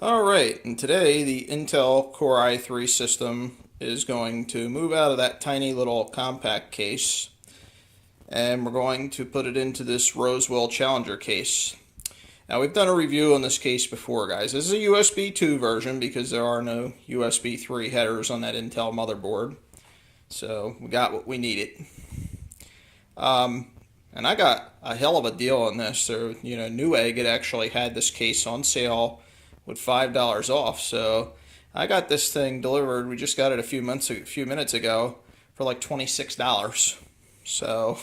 Alright, and today the Intel Core i3 system is going to move out of that tiny little compact case and we're going to put it into this Rosewill Challenger case. Now we've done a review on this case before, guys. This is a USB 2 version because there are no USB 3 headers on that Intel motherboard. So we got what we needed. And I got a hell of a deal on this. So, Newegg had actually had this case on sale with $5 off. So I got this thing delivered. We just got it a few minutes ago for like $26. So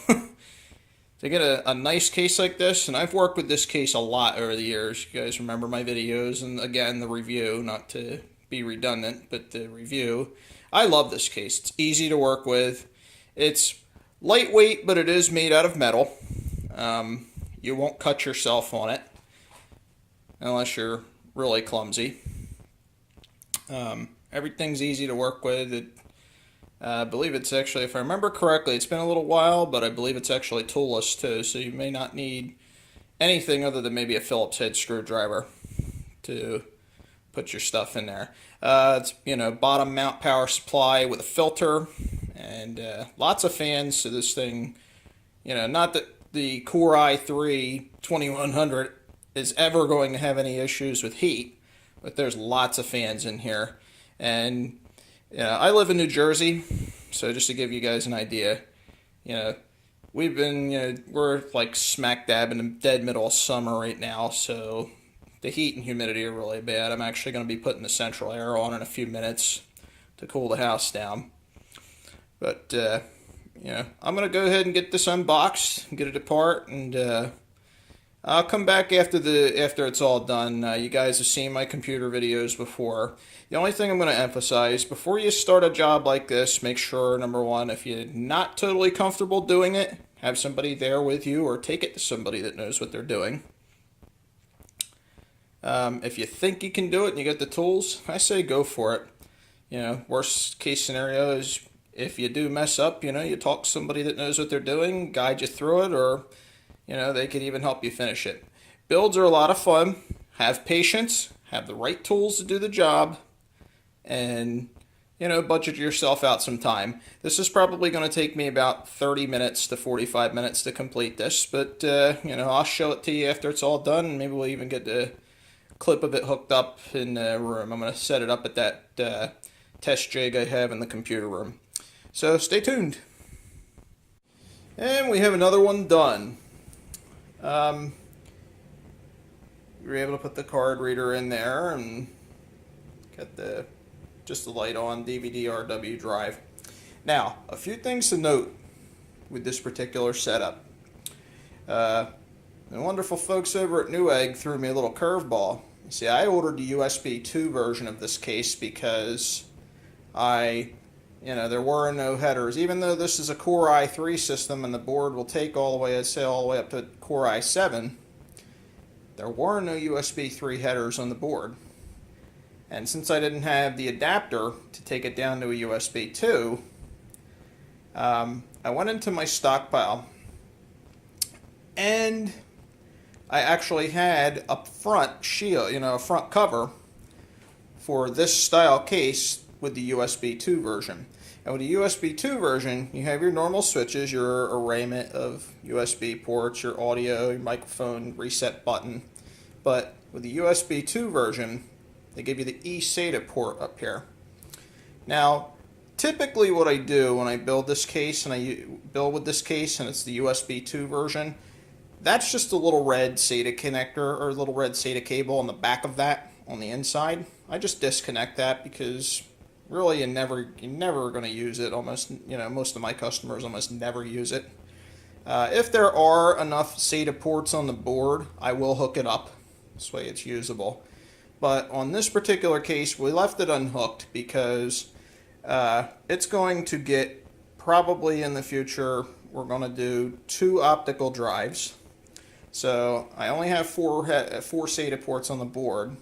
to get a nice case like this, and I've worked with this case a lot over the years. You guys remember my videos, and again the review, not to be redundant, but the review. I love this case. It's easy to work with. It's lightweight, but it is made out of metal. You won't cut yourself on it unless you're really clumsy. Everything's easy to work with. I believe it's actually, if I remember correctly, it's been a little while, but I believe it's actually toolless too, so you may not need anything other than maybe a Phillips head screwdriver to put your stuff in there. It's, bottom mount power supply with a filter and lots of fans, so this thing, not that the Core i3 2100 is ever going to have any issues with heat, but there's lots of fans in here. And I live in New Jersey, so just to give you guys an idea, we're like smack dab in the dead middle of summer right now, so the heat and humidity are really bad. I'm actually going to be putting the central air on in a few minutes to cool the house down. But, I'm going to go ahead and get this unboxed, get it apart, and I'll come back after it's all done. You guys have seen my computer videos before. The only thing I'm going to emphasize, before you start a job like this, make sure, number one, if you're not totally comfortable doing it, have somebody there with you or take it to somebody that knows what they're doing. If you think you can do it and you get the tools, I say go for it. Worst case scenario is if you do mess up, you talk to somebody that knows what they're doing, guide you through it, or they could even help you finish it. Builds are a lot of fun. Have patience, have the right tools to do the job, and, budget yourself out some time. This is probably going to take me about 30 minutes to 45 minutes to complete this, but, I'll show it to you after it's all done, and maybe we'll even get the clip of it hooked up in the room. I'm going to set it up at that test jig I have in the computer room. So stay tuned. And we have another one done. We were able to put the card reader in there and get just the light on DVD RW drive. Now, a few things to note with this particular setup. The wonderful folks over at Newegg threw me a little curveball. You see, I ordered the USB 2 version of this case because there were no headers. Even though this is a Core i3 system and the board will take all the way up to Core i7, there were no USB 3 headers on the board. And since I didn't have the adapter to take it down to a USB 2, I went into my stockpile and I actually had a front shield, a front cover for this style case with the USB 2 version. And with the USB 2 version, you have your normal switches, your arrayment of USB ports, your audio, your microphone, reset button. But with the USB 2 version, they give you the eSATA port up here. Now, typically what I do when I build this case, and I build with this case, and it's the USB 2 version, that's just a little red SATA connector, or a little red SATA cable on the back of that, on the inside. I just disconnect that because really you're never going to use it. Almost, most of my customers almost never use it. If there are enough SATA ports on the board, I will hook it up. This way it's usable. But on this particular case, we left it unhooked because it's going to get, probably in the future, we're going to do 2 optical drives. So I only have 4 SATA ports on the board.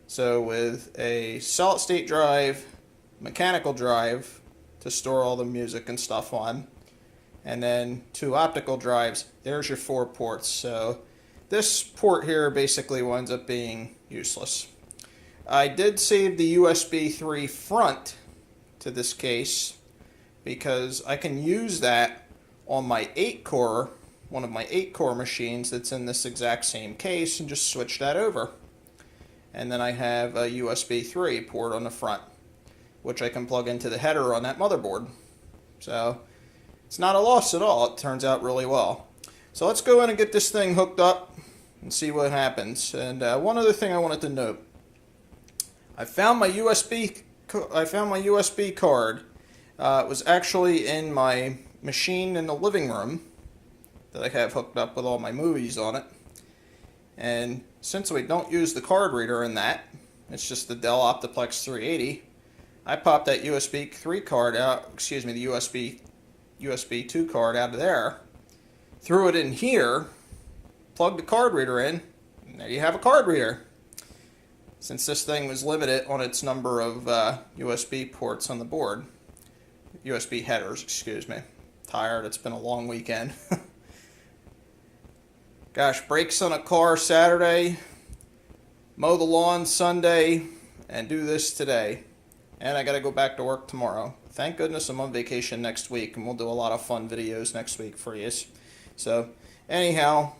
So with a solid state drive, mechanical drive to store all the music and stuff on, and then 2 optical drives, there's your 4 ports. So this port here basically winds up being useless. I did save the USB 3 front to this case because I can use that on my 8-core, one of my 8-core machines that's in this exact same case, and just switch that over. And then I have a USB 3 port on the front, which I can plug into the header on that motherboard. So it's not a loss at all. It turns out really well. So let's go in and get this thing hooked up and see what happens. And one other thing I wanted to note. I found my USB card. It was actually in my machine in the living room that I have hooked up with all my movies on it. And since we don't use the card reader in that, it's just the Dell Optiplex 380, I popped that USB 3 card out, excuse me, the USB 2 card out of there, threw it in here, plugged the card reader in, and there you have a card reader. Since this thing was limited on its number of USB ports on the board, USB headers, excuse me. Tired, it's been a long weekend. Gosh, brakes on a car Saturday, mow the lawn Sunday, and do this today. And I gotta go back to work tomorrow. Thank goodness I'm on vacation next week, and we'll do a lot of fun videos next week for you. So, anyhow,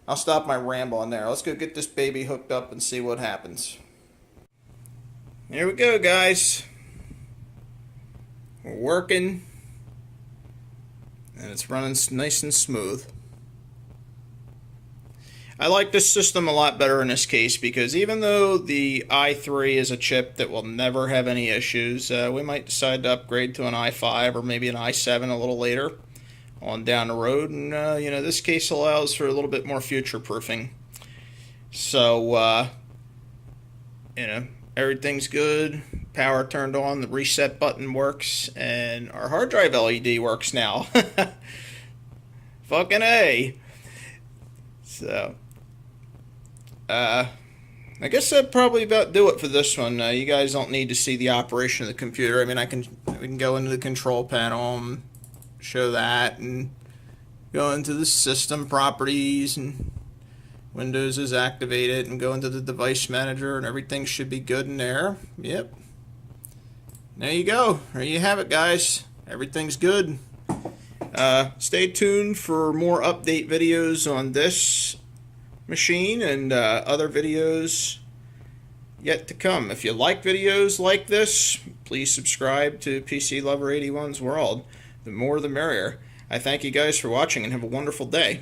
I'll stop my ramble on there. Let's go get this baby hooked up and see what happens. Here we go, guys. We're working, and it's running nice and smooth. I like this system a lot better in this case because even though the i3 is a chip that will never have any issues, we might decide to upgrade to an i5 or maybe an i7 a little later on down the road, and you know, this case allows for a little bit more future proofing. So you know, everything's good, power turned on, the reset button works, and our hard drive LED works now. Fucking A. So I guess that'd probably about do it for this one. You guys don't need to see the operation of the computer. I mean, we can go into the control panel and show that, and go into the system properties, and Windows is activated, and go into the device manager, and everything should be good in there. Yep. There you go. There you have it, guys. Everything's good. Stay tuned for more update videos on this machine and other videos yet to come. If you like videos like this, please subscribe to PC Lover 81's World. The more the merrier. I thank you guys for watching and have a wonderful day.